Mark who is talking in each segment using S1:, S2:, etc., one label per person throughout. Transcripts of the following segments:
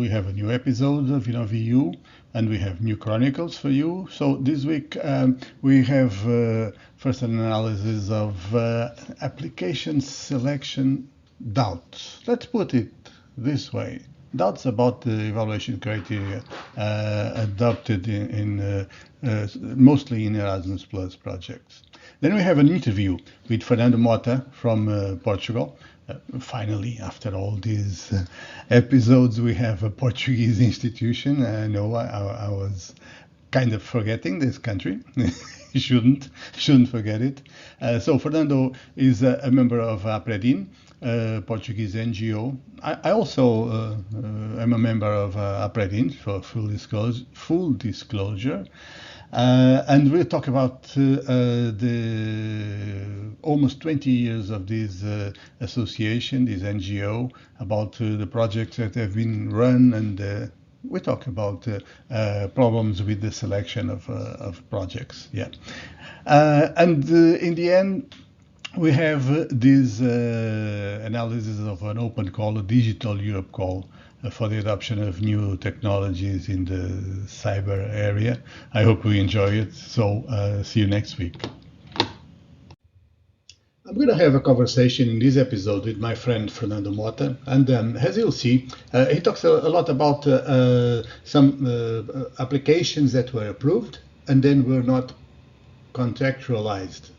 S1: we have a new episode of InnovEU, and we have new chronicles for you. So this week we have first an analysis of application selection doubts. Let's put it this way. Doubts about the evaluation criteria adopted mostly in Erasmus Plus projects. Then we have an interview with Fernando Mota from Portugal. Finally, after all these episodes, we have a Portuguese institution. I know I was kind of forgetting this country. shouldn't forget it. So Fernando is a member of APREDIN, Portuguese NGO. I also am a member of APREDIN for full disclosure. And we'll talk about the almost 20 years of this association, this NGO, about the projects that have been run, and we talk about problems with the selection of projects. Yeah, and in the end, we have this analysis of an open call, a digital Europe call, for the adoption of new technologies in the cyber area. I hope we enjoy it. So see you next week. I'm going to have a conversation in this episode with my friend Fernando Mota, and as you'll see, he talks a lot about some applications that were approved and then were not contractualized.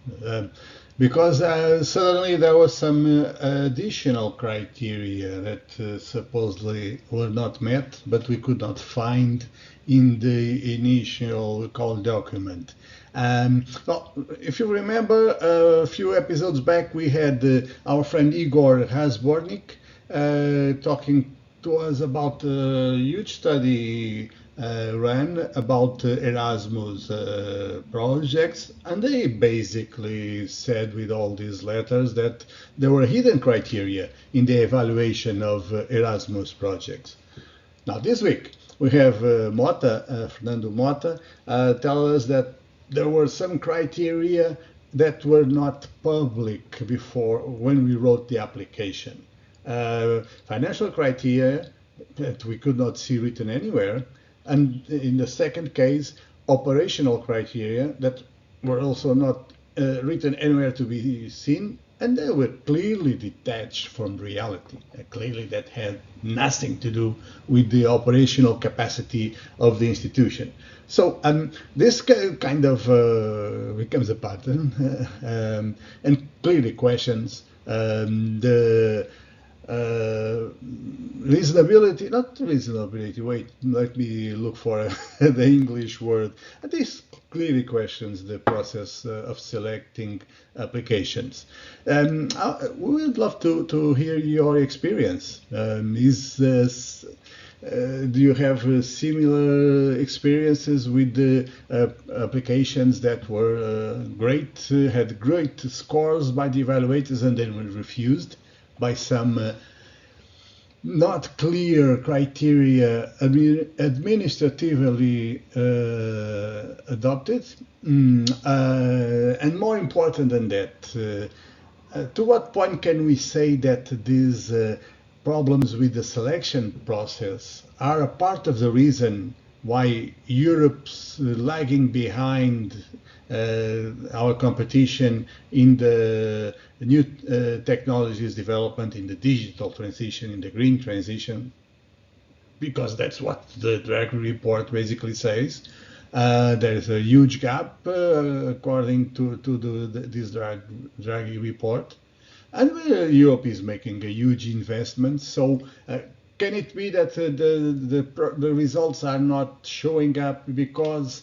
S1: Because suddenly there was some additional criteria that supposedly were not met, but we could not find in the initial call document. Well, if you remember, a few episodes back, we had our friend Igor Hasbornik talking to us about a huge study ran about Erasmus projects, and they basically said with all these letters that there were hidden criteria in the evaluation of Erasmus projects. Now this week we have Fernando Mota, tell us that there were some criteria that were not public before when we wrote the application. Financial criteria that we could not see written anywhere, and in the second case, operational criteria that were also not written anywhere to be seen, and they were clearly detached from reality. Clearly that had nothing to do with the operational capacity of the institution. So this kind of becomes a pattern and clearly questions the reasonability, wait, let me look for the English word. This clearly questions the process of selecting applications. We would love to hear your experience. Do you have similar experiences with the applications that were had great scores by the evaluators and then were refused by some not clear criteria administratively adopted? And more important than that, to what point can we say that these problems with the selection process are a part of the reason why Europe's lagging behind our competition in the new technologies development, in the digital transition, in the green transition? Because that's what the Draghi report basically says. There is a huge gap according to this Draghi report. And Europe is making a huge investment. So can it be that the results are not showing up because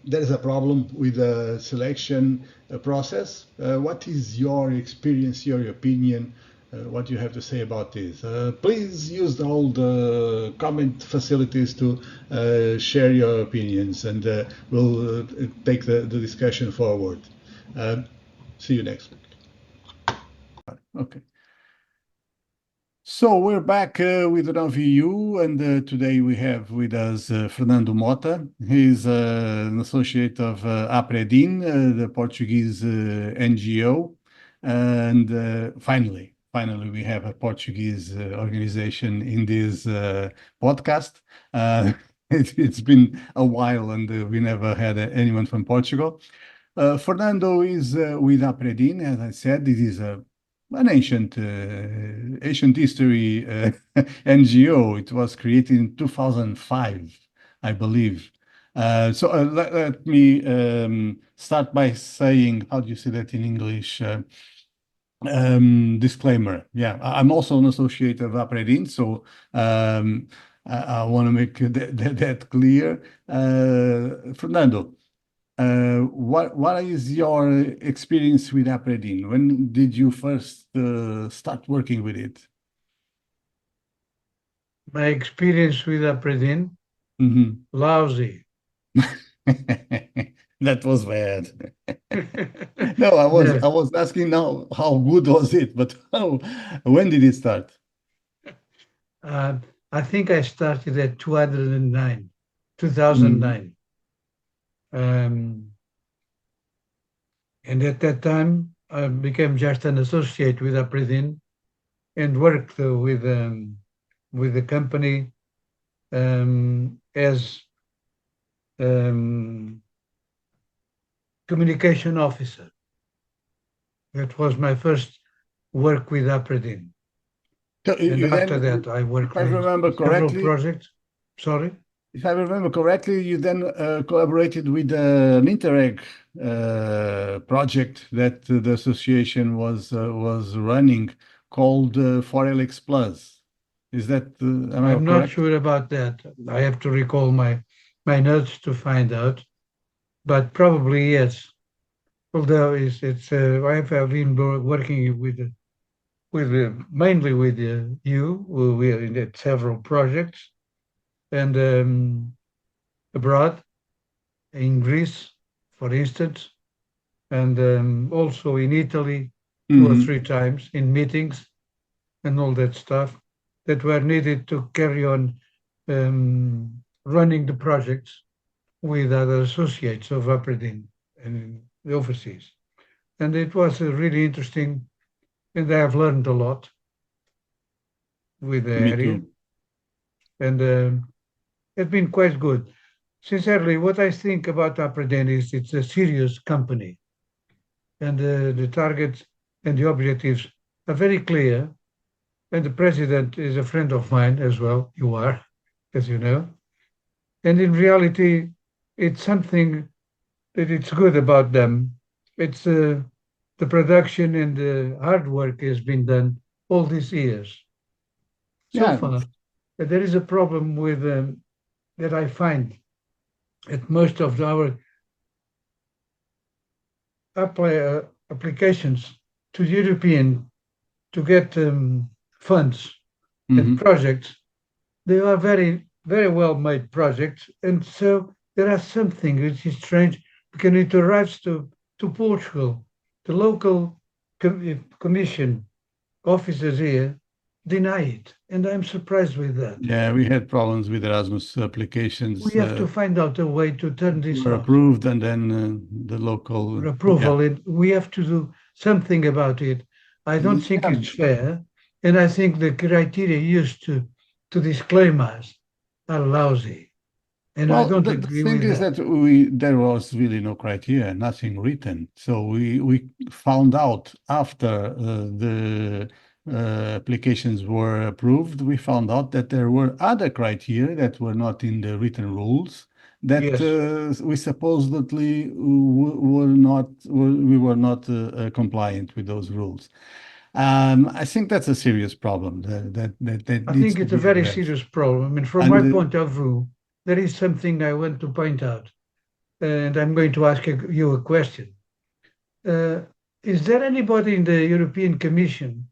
S1: there is a problem with the selection process? What is your experience, your opinion, what you have to say about this? Please use all the comment facilities to share your opinions, and we'll take the discussion forward. See you next week. Okay. So we're back with InnovEU, and today we have with us Fernando Mota. He's an associate of APREDIN, the Portuguese NGO. And finally, finally we have a Portuguese organization in this podcast. It's been a while and we never had anyone from Portugal. Fernando is with APREDIN, as I said. This is an ancient history NGO. It was created in 2005, I believe. Let me start by saying, how do you say that in English? Disclaimer. Yeah, I'm also an associate of APREDIN, so I want to make that clear. Fernando, what is your experience with APREDIN? When did you first start working with it?
S2: My experience with APREDIN,
S1: Mhm.
S2: lousy.
S1: That was bad. No, I
S2: No,
S1: was asking now how good was it, but when did it start?
S2: uh, I think I started at 209,
S1: Mhm.
S2: 2009. Um, and at that time, I became just an associate with APREDIN and worked with the company as um, communication officer. That was my first work with APREDIN.
S1: So
S2: And after
S1: then,
S2: that, I
S1: if
S2: worked
S1: I
S2: with
S1: remember
S2: several
S1: correctly,
S2: projects. Sorry?
S1: you then collaborated with an Interreg project that the association was running called 4LX Plus. Is that, am I
S2: I'm not
S1: correct?
S2: sure about that. I have to recall my notes to find out, but probably yes. Although I've been working with mainly with you. We are in several projects and abroad in Greece, for instance, and also in Italy two or
S1: Hmm.
S2: three times in meetings and all that stuff that were needed to carry on running the projects with other associates of APREDIN and the overseas. And it was really interesting, and I have learned a lot with the
S1: Me
S2: area,
S1: too.
S2: and it's been quite good. Sincerely, what I think about APREDIN is it's a serious company, and the targets and the objectives are very clear. And the president is a friend of mine as well. You are, as you know. And in reality, it's something that it's good about them. It's the production and the hard work has been done all these years. So
S1: Yeah.
S2: far, there is a problem with that I find at most of our applications to the European to get funds and
S1: Hmm.
S2: projects. They are very well made projects, and so there are something which is strange because it arrives to Portugal. The local commission officers here deny it, and I'm surprised with that.
S1: Yeah, we had problems with Erasmus applications
S2: We have to find out a way to turn this
S1: were
S2: off
S1: approved, and then the
S2: for
S1: local, yeah.
S2: approval, and we have to do something about it. I don't think
S1: Yeah.
S2: it's fair, and I think the criteria used to disclaim us are lousy, and I
S1: Well,
S2: don't
S1: the
S2: agree
S1: thing
S2: with
S1: is
S2: that.
S1: that there was really no criteria, nothing written. So we found out after the applications were approved, we found out that there were other criteria that were not in the written rules that
S2: Yes.
S1: we supposedly we were not compliant with those rules. I think that's a serious problem that
S2: I
S1: needs
S2: think
S1: to
S2: it's a
S1: be
S2: very
S1: addressed.
S2: serious problem. And from
S1: And
S2: my point of view, there is something I want to point out. And I'm going to ask you a question. Uh, is there anybody in the European Commission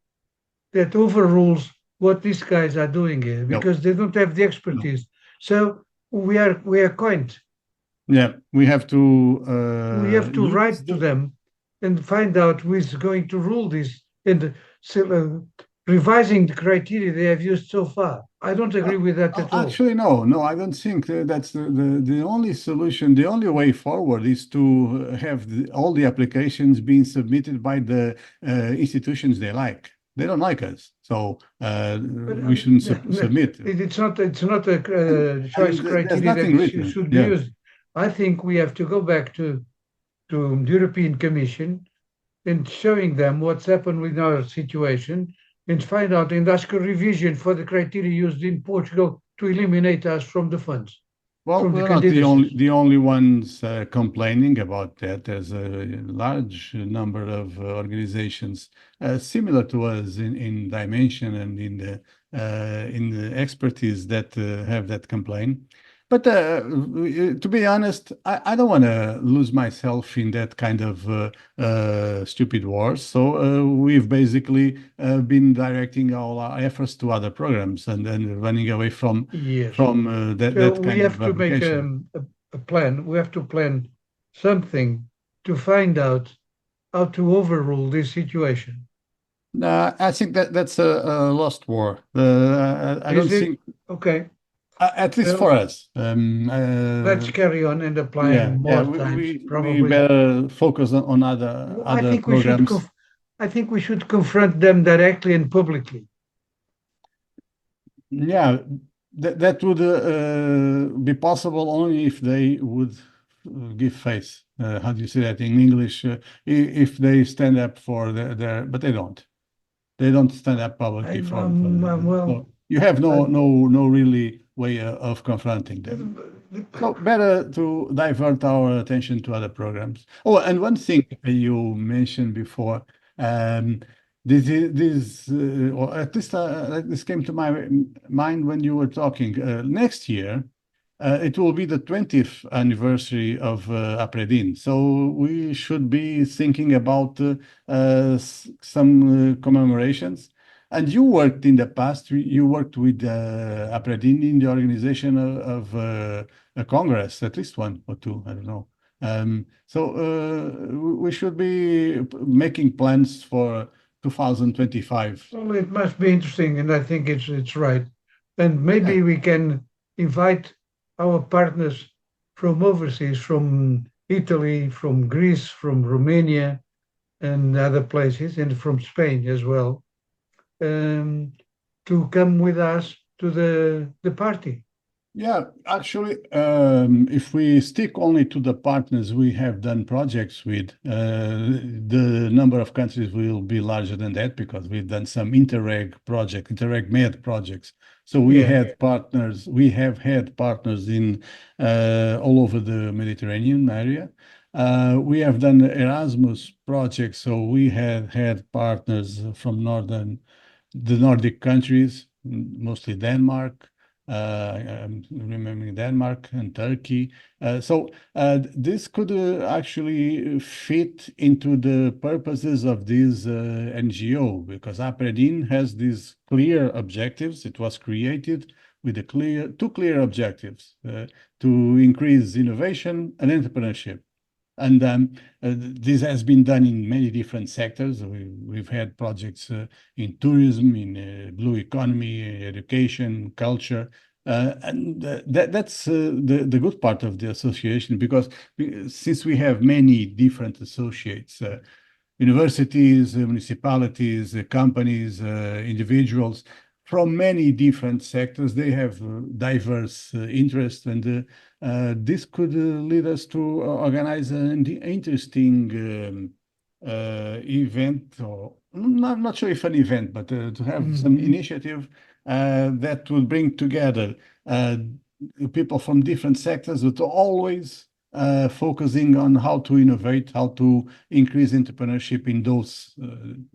S2: that overrules what these guys are doing here?
S1: no,
S2: Because they don't have the
S1: no.
S2: expertise. So we are coined.
S1: Yeah, we have to
S2: We have to
S1: use
S2: write to
S1: the.
S2: them and find out who is going to rule this and revising the criteria they have used so far. I don't agree with that at all.
S1: Actually, no, no, I don't think that's the only solution. The only way forward is to have all the applications being submitted by the institutions they like. they don't like us. So
S2: But
S1: we shouldn't submit.
S2: it's not a choice
S1: And there's
S2: criteria
S1: nothing
S2: that
S1: written.
S2: should be
S1: Yeah.
S2: used. I think we have to go back to the European Commission and showing them what's happened with our situation and find out and ask a revision for the criteria used in Portugal to eliminate us from the funds,
S1: Well,
S2: from the
S1: we're not the
S2: candidacies.
S1: only ones complaining about that. There's a large number of organizations similar to us in dimension and in the expertise that have that complaint. But to be honest, I don't want to lose myself in that kind of stupid wars. So we've basically been directing all our efforts to other programs and then running away
S2: Yes.
S1: from
S2: So
S1: that
S2: we
S1: kind
S2: have
S1: of
S2: to make
S1: application.
S2: a plan. We have to plan something to find out how to overrule this situation.
S1: I think that that's a lost war. I don't
S2: Is it?
S1: think,
S2: Okay.
S1: at least for
S2: Well,
S1: us.
S2: let's carry on and applying
S1: Yeah,
S2: more times,
S1: we
S2: probably.
S1: better focus on
S2: I
S1: other
S2: think we should
S1: programs.
S2: I think we should confront them directly and publicly.
S1: Yeah, that would be possible only if they would give face. How do you say that in English? If they stand up for their, but they don't. They don't stand up publicly for
S2: Well,
S1: so you have
S2: uh,
S1: no really way of confronting them. So better to divert our attention to other programs. Oh, and one thing you mentioned before, um, or at least this came to my mind when you were talking. Next year, it will be the 20th anniversary of APREDIN. So we should be thinking about some commemorations. And you worked in the past, you worked with APREDIN in the organization of a Congress, at least one or two, I don't know. So we should be making plans for 2025.
S2: well, it must be interesting, and I think it's right. And
S1: Yeah.
S2: maybe we can invite our partners from overseas, from Italy, from Greece, from Romania, and other places, and from Spain as well, um, to come with us to the party.
S1: Yeah, actually, if we stick only to the partners we have done projects with, the number of countries will be larger than that because we've done some Interreg Med projects. So we
S2: Yeah.
S1: had partners, we have had partners in all over the Mediterranean area. We have done Erasmus projects, so we have had partners from the Nordic countries, mostly Denmark. I'm remembering Denmark and Turkey. This could actually fit into the purposes of this NGO because APREDIN has these clear objectives. It was created with two clear objectives to increase innovation and entrepreneurship. And this has been done in many different sectors. We've had projects in tourism, in blue economy, education, culture. That's the good part of the association because since we have many different associates, universities, municipalities, companies, individuals from many different sectors. They have diverse interests, and this could lead us to organize an interesting event, or I'm not sure if an event, but to have some
S2: Mhm.
S1: initiative that will bring together people from different sectors, but always focusing on how to innovate, how to increase entrepreneurship in those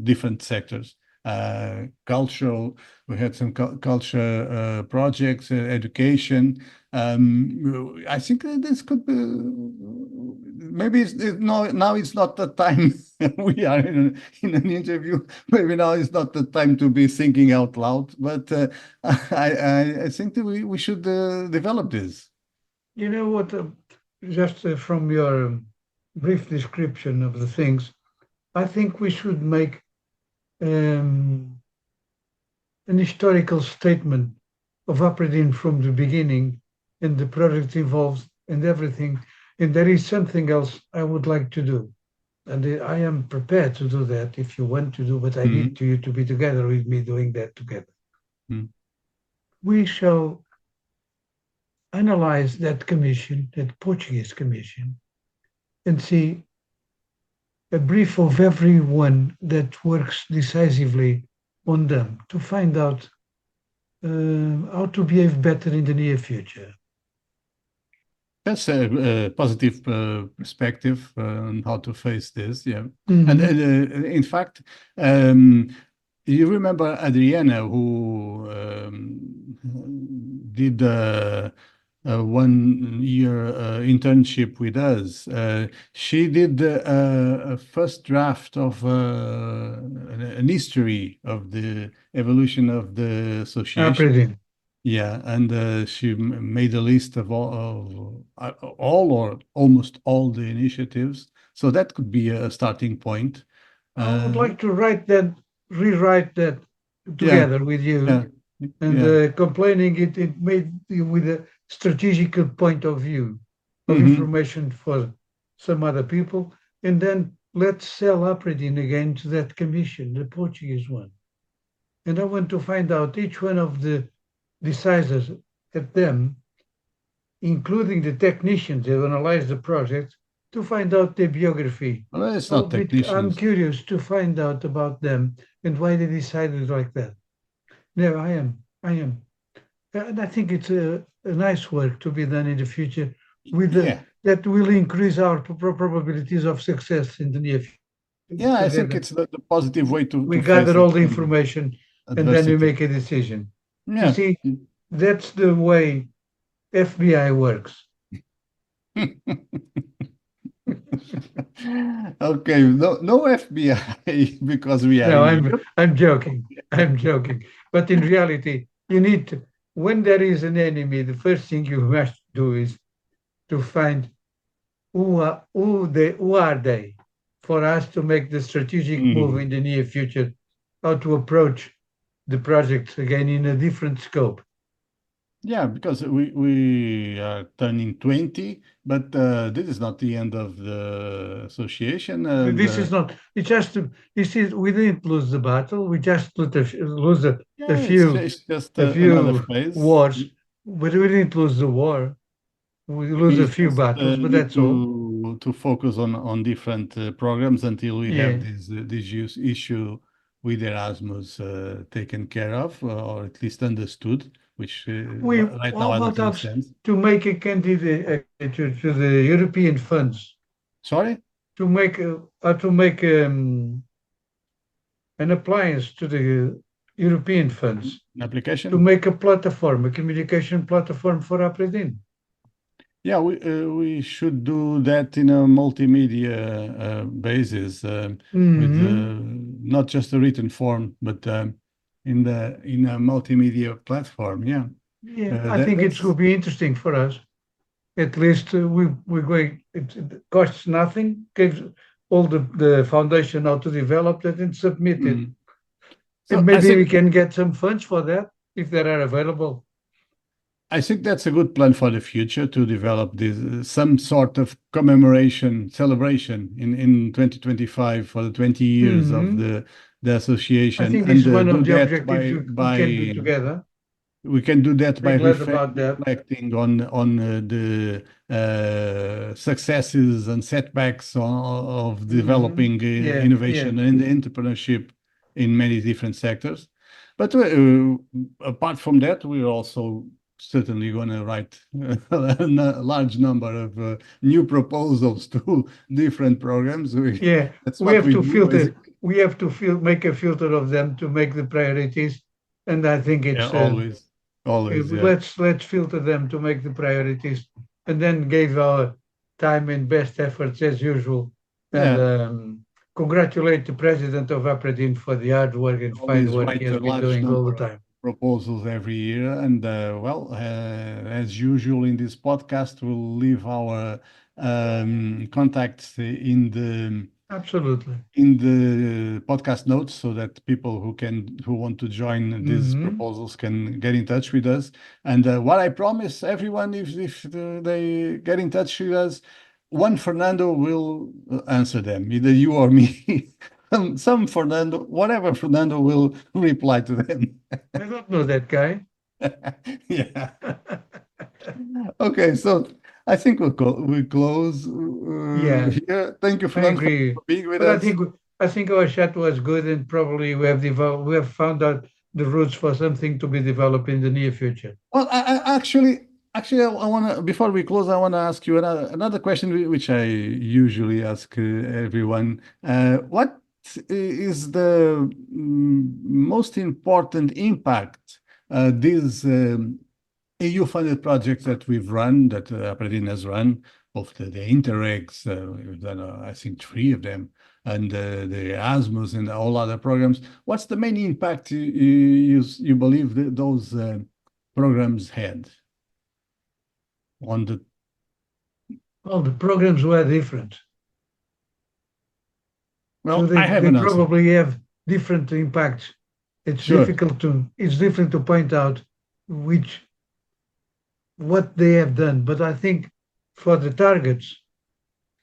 S1: different sectors. Cultural, we had some culture projects, education. I think that this could be, maybe now it's not the time. We are in an interview. Maybe now is not the time to be thinking out loud, but I think that we should develop this.
S2: You know what? Just from your brief description of the things, I think we should make um, an historical statement of APREDIN from the beginning and the project involved and everything. And there is something else I would like to do. and I am prepared to do that if you want to do, but I need you to be together with me doing that together. We shall analyze that commission, that Portuguese commission, and see a brief of everyone that works decisively on them to find out how to behave better in the near future.
S1: That's a positive perspective on how to face this, yeah. And in fact, you remember Adriana, who did a 1-year internship with us. She did a first draft of an history of the evolution of the association.
S2: APREDIN.
S1: Yeah, and she made a list of all or almost all the initiatives. So that could be a starting point.
S2: I would like to rewrite that together with you. And complaining it made with a strategic point of view of information for some other people. And then let's sell APREDIN again to that commission, the Portuguese one. And I want to find out each one of the decisors at them, including the technicians that analyze the project, to find out their biography.
S1: Well, it's not technicians.
S2: I'm curious to find out about them and why they decided like that. No, I am. And I think it's a nice work to be done in the future with that will increase our probabilities of success in the near future.
S1: Yeah, I think it's the positive way to
S2: we gather all the information and then we make a decision.
S1: Yeah.
S2: You see, that's the way FBI works.
S1: Okay, no FBI because we are.
S2: No, I'm joking. But in reality, you need to, when there is an enemy, the first thing you must do is to find who are they for us to make the strategic move in the near future, how to approach the project again in a different scope.
S1: Yeah, because we are turning 20, but this is not the end of the association. And,
S2: this is not. It's just. This is. We didn't lose the battle. We just lose a few.
S1: It's just
S2: a few
S1: another phase.
S2: wars, but we didn't lose the war. We lose a few battles, but that's all.
S1: To focus on different programs until we have this issue with Erasmus taken care of, or at least understood, which right now I don't understand.
S2: To make a candidate to the European funds.
S1: Sorry?
S2: To make an appliance to the European funds.
S1: An application?
S2: To make a platform, a communication platform for APREDIN.
S1: Yeah, we should do that in a multimedia basis, with not just a written form, but in a multimedia platform. Yeah.
S2: Yeah, I think it will be interesting for us. At least we're going. It costs nothing. Gives all the foundation how to develop that and submit it. So and maybe we can get some funds for that if they are available.
S1: I think that's a good plan for the future to develop this some sort of commemoration celebration in 2025 for the 20 years of the association.
S2: I think this is one of the objectives we can do together.
S1: We can do that by reflecting on the successes and setbacks of developing innovation and entrepreneurship in many different sectors. But apart from that, we're also certainly going to write a large number of new proposals to different programs.
S2: We have to filter. We have to make a filter of them to make the priorities, and I think it's
S1: always.
S2: Let's filter them to make the priorities, and then give our time and best efforts as usual. And congratulate the president of APREDIN for the hard work and fine work he has been doing all the time.
S1: Proposals every year, and as usual in this podcast, we'll leave our contacts in the podcast notes so that people who want to join these proposals can get in touch with us. And what I promise everyone, if they get in touch with us, one Fernando will answer them, either you or me. Some Fernando, whatever Fernando will reply to them.
S2: I don't know that guy.
S1: Yeah. Okay, so I think we close
S2: Yeah,
S1: here. Thank you,
S2: I
S1: Fernando,
S2: agree.
S1: for being with
S2: But I
S1: us.
S2: think I think our chat was good, and probably we have found out the roots for something to be developed in the near future.
S1: Well, actually, I want to, before we close, I want to ask you another question, which I usually ask everyone. What is the most important impact these EU-funded projects that we've run, that APREDIN has run, of the Interregs, we've done, I think, 3 of them, and the Erasmus and all other programs. What's the main impact you believe that those programs had on the?
S2: Well, the programs were different, so
S1: Well, I have
S2: they
S1: an answer.
S2: probably have different impacts.
S1: Sure.
S2: It's different to point out what they have done. But I think for the targets,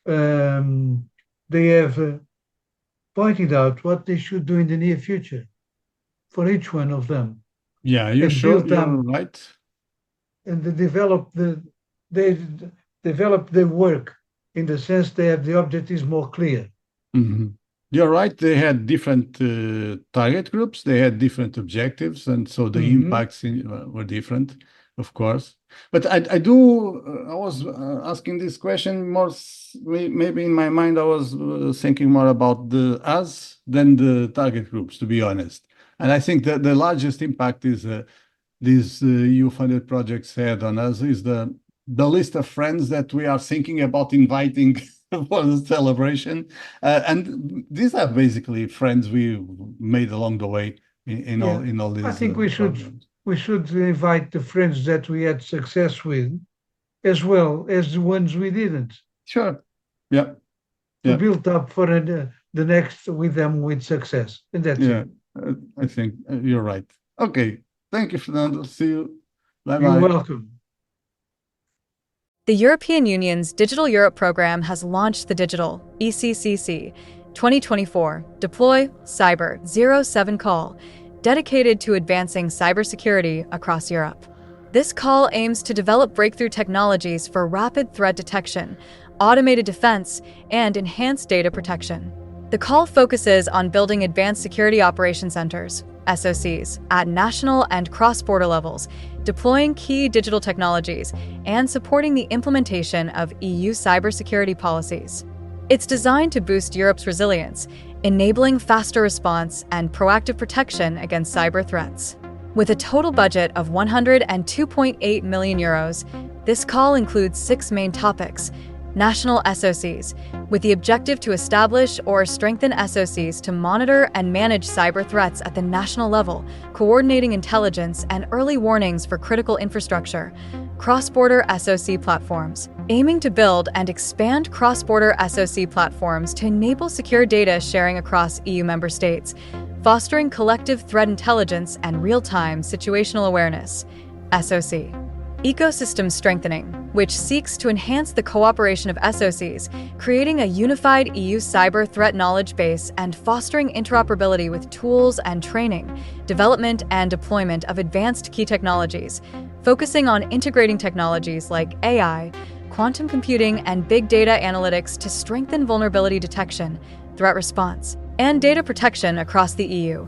S2: they have pointed out what they should do in the near future for each one of them,
S1: Yeah, you're
S2: and
S1: sure
S2: build
S1: you're
S2: them
S1: right.
S2: and they develop the work in the sense they have the objectives more clear.
S1: Mm-hmm. You're right. They had different target groups. They had different objectives, and so the impacts were different, of course. But I was asking this question more. Maybe in my mind, I was thinking more about the us than the target groups, to be honest. And I think that the largest impact is these EU-funded projects had on us is the list of friends that we are thinking about inviting for the celebration. And these are basically friends we made along the way in all these
S2: I think
S1: programs.
S2: we should invite the friends that we had success with, as well as the ones we didn't,
S1: Sure. Yeah.
S2: to build up for the next with them with success. And that's it.
S1: I think you're right. Okay. Thank you, Fernando. See you. Bye-bye.
S2: You're welcome.
S3: The European Union's Digital Europe program has launched the Digital ECCC 2024 Deploy Cyber 07 call, dedicated to advancing cybersecurity across Europe. This call aims to develop breakthrough technologies for rapid threat detection, automated defense, and enhanced data protection. The call focuses on building advanced security operation centers, SOCs, at national and cross-border levels, deploying key digital technologies, and supporting the implementation of EU cybersecurity policies. It's designed to boost Europe's resilience, enabling faster response and proactive protection against cyber threats. With a total budget of €102.8 million, this call includes 6 main topics: national SOCs, with the objective to establish or strengthen SOCs to monitor and manage cyber threats at the national level, coordinating intelligence and early warnings for critical infrastructure. Cross-border SOC platforms, aiming to build and expand cross-border SOC platforms to enable secure data sharing across EU member states, fostering collective threat intelligence and real-time situational awareness. SOC. Ecosystem strengthening, which seeks to enhance the cooperation of SOCs, creating a unified EU cyber threat knowledge base and fostering interoperability with tools and training, development and deployment of advanced key technologies, focusing on integrating technologies like AI, quantum computing, and big data analytics to strengthen vulnerability detection, threat response, and data protection across the EU,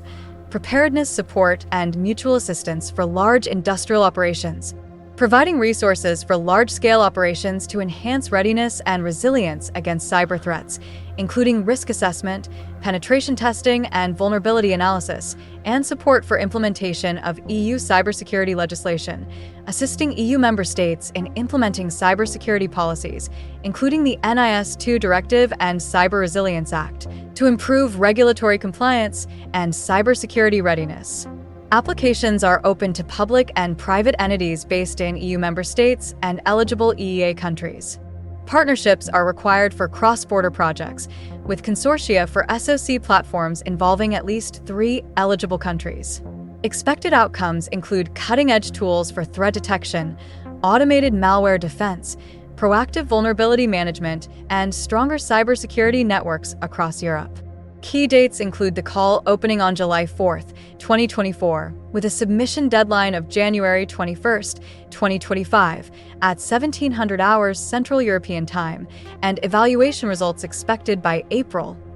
S3: preparedness support and mutual assistance for large industrial operations, providing resources for large-scale operations to enhance readiness and resilience against cyber threats, including risk assessment, penetration testing, and vulnerability analysis, and support for implementation of EU cybersecurity legislation, assisting EU member states in implementing cybersecurity policies, including the NIS2 Directive and Cyber Resilience Act, to improve regulatory compliance and cybersecurity readiness. Applications are open to public and private entities based in EU member states and eligible EEA countries. Partnerships are required for cross-border projects, with consortia for SOC platforms involving at least 3 eligible countries. Expected outcomes include cutting-edge tools for threat detection, automated malware defense, proactive vulnerability management, and stronger cybersecurity networks across Europe. Key dates include the call opening on July 4th, 2024, with a submission deadline of January 21st, 2025, at 1700 hours Central European Time, and evaluation results expected by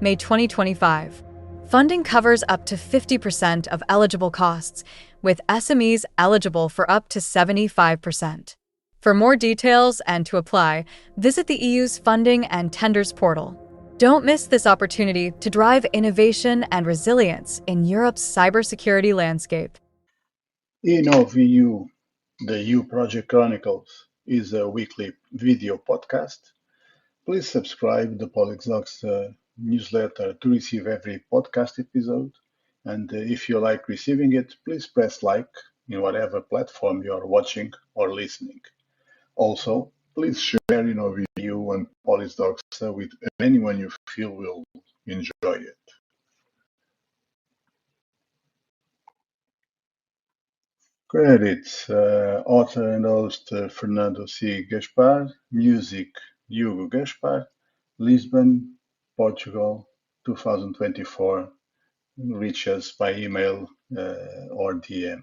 S3: May 2025. Funding covers up to 50% of eligible costs, with SMEs eligible for up to 75%. For more details and to apply, visit the EU's Funding and Tenders portal. Don't miss this opportunity to drive innovation and resilience in Europe's cybersecurity landscape.
S1: InnovEU, the EU Project Chronicles, is a weekly video podcast. Please subscribe to the Polyxox newsletter to receive every podcast episode. And if you like receiving it, please press like in whatever platform you are watching or listening. Also, please share InnovEU and Polyxox with anyone you feel will enjoy it. Credits: author and host Fernando C. Gaspar, music Hugo Gaspar, Lisbon, Portugal, 2024. Reach us by email or DM.